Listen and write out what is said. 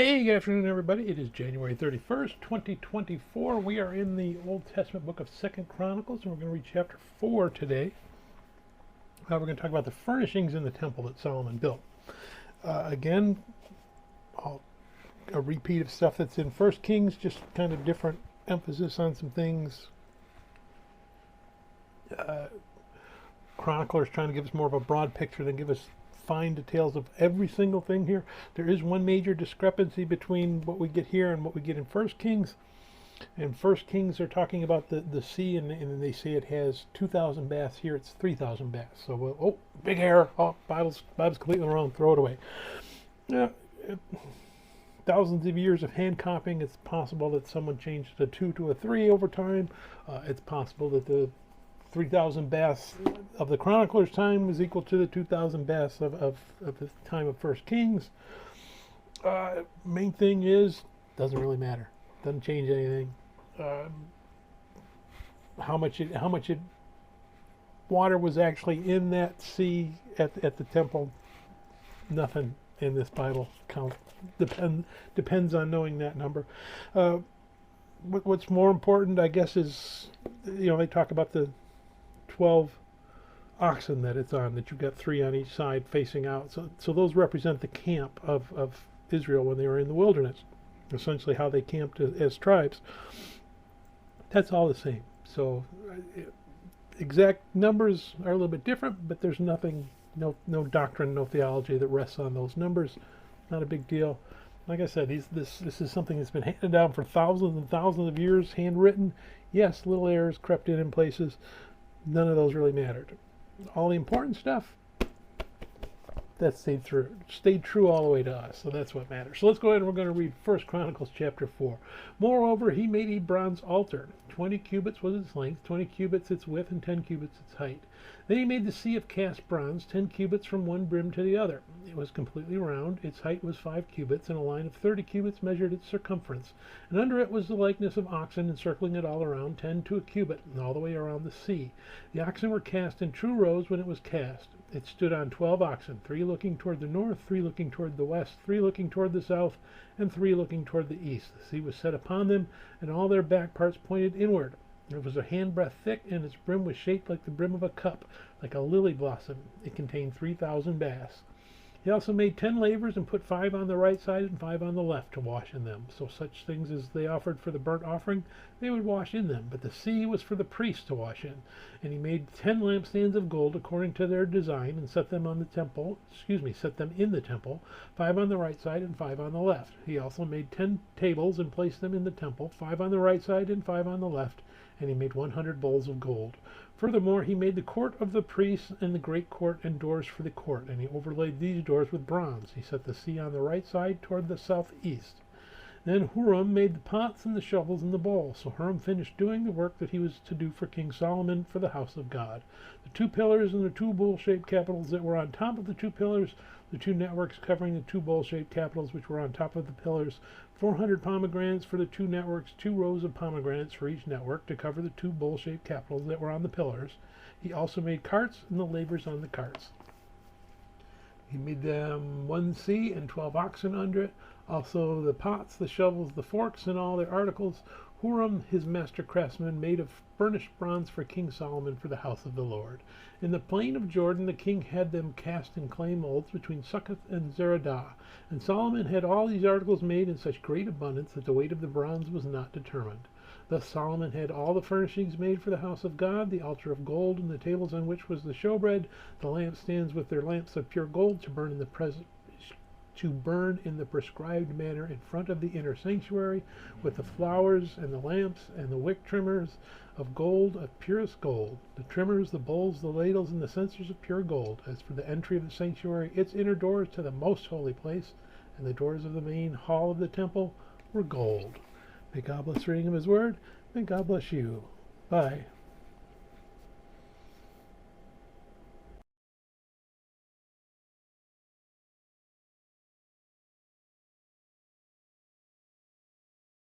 Hey, good afternoon, everybody. It is January 31st, 2024. We are in the Old Testament book of 2nd Chronicles, and we're going to read chapter 4 today. We're going to talk about the furnishings in the temple that Solomon built. Again, a repeat of stuff that's in 1 Kings, just kind of different emphasis on some things. Chroniclers trying to give us more of a broad picture than give us fine details of every single thing here. There is one major discrepancy between what we get here and what we get in 1 Kings. In 1 Kings, they're talking about the sea, and they say it has 2,000 baths. Here it's 3,000 baths. So, oh, big error. Oh, Bible's completely wrong. Throw it away. Thousands of years of hand copying. It's possible that someone changed a 2 to a 3 over time. It's possible that the 3,000 baths of the chronicler's time was equal to the 2,000 baths of the time of 1 Kings. Main thing is, doesn't really matter. Doesn't change anything. How much water was actually in that sea at the temple? Nothing in this Bible count. Depends on knowing that number. What's more important, I guess, is, they talk about the 12 oxen that it's on, that you've got 3 on each side facing out. So those represent the camp of Israel when they were in the wilderness, essentially how they camped as tribes. That's all the same. So exact numbers are a little bit different, but there's nothing, no doctrine, no theology that rests on those numbers. Not a big deal. Like I said, this is something that's been handed down for thousands and thousands of years, handwritten. Yes, little errors crept in places. None of those really mattered. All the important stuff, that stayed true all the way to us. So that's what matters. So let's go ahead and we're going to read 1 Chronicles chapter 4. Moreover, he made a bronze altar. 20 cubits was its length, 20 cubits its width, and 10 cubits its height. Then he made the sea of cast bronze, 10 cubits from one brim to the other. It was completely round. Its height was 5 cubits, and a line of 30 cubits measured its circumference. And under it was the likeness of oxen, encircling it all around, 10 to a cubit, and all the way around the sea. The oxen were cast in true rows when it was cast. It stood on 12 oxen, 3 looking toward the north, 3 looking toward the west, 3 looking toward the south, and 3 looking toward the east. The sea was set upon them, and all their back parts pointed inward. It was a handbreadth thick, and its brim was shaped like the brim of a cup, like a lily blossom. It contained 3,000 baths. He also made 10 lavers and put 5 on the right side and 5 on the left to wash in them. So such things as they offered for the burnt offering, they would wash in them. But the sea was for the priests to wash in. And he made 10 lampstands of gold according to their design, and set them in the temple, 5 on the right side and 5 on the left. He also made 10 tables and placed them in the temple, 5 on the right side and 5 on the left. And he made 100 bowls of gold. Furthermore, he made the court of the priests and the great court and doors for the court, and he overlaid these doors with bronze. He set the sea on the right side toward the southeast. Then Huram made the pots and the shovels and the bowls. So Huram finished doing the work that he was to do for King Solomon for the house of God. The 2 pillars and the 2 bowl-shaped capitals that were on top of the 2 pillars, the 2 networks covering the 2 bowl-shaped capitals which were on top of the pillars, 400 pomegranates for the 2 networks, 2 rows of pomegranates for each network to cover the 2 bowl-shaped capitals that were on the pillars. He also made carts and the lavers on the carts. He made them 1 sea and 12 oxen under it, also the pots, the shovels, the forks, and all their articles. Huram, his master craftsman, made of burnished bronze for King Solomon for the house of the Lord. In the plain of Jordan the king had them cast in clay molds between Succoth and Zeradah. And Solomon had all these articles made in such great abundance that the weight of the bronze was not determined. Thus Solomon had all the furnishings made for the house of God, the altar of gold, and the tables on which was the showbread, the lampstands with their lamps of pure gold to burn in the prescribed manner in front of the inner sanctuary, with the flowers and the lamps and the wick trimmers of gold, of purest gold, the trimmers, the bowls, the ladles, and the censers of pure gold. As for the entry of the sanctuary, its inner doors to the most holy place, and the doors of the main hall of the temple were gold. May God bless the reading of his word. May God bless you. Bye.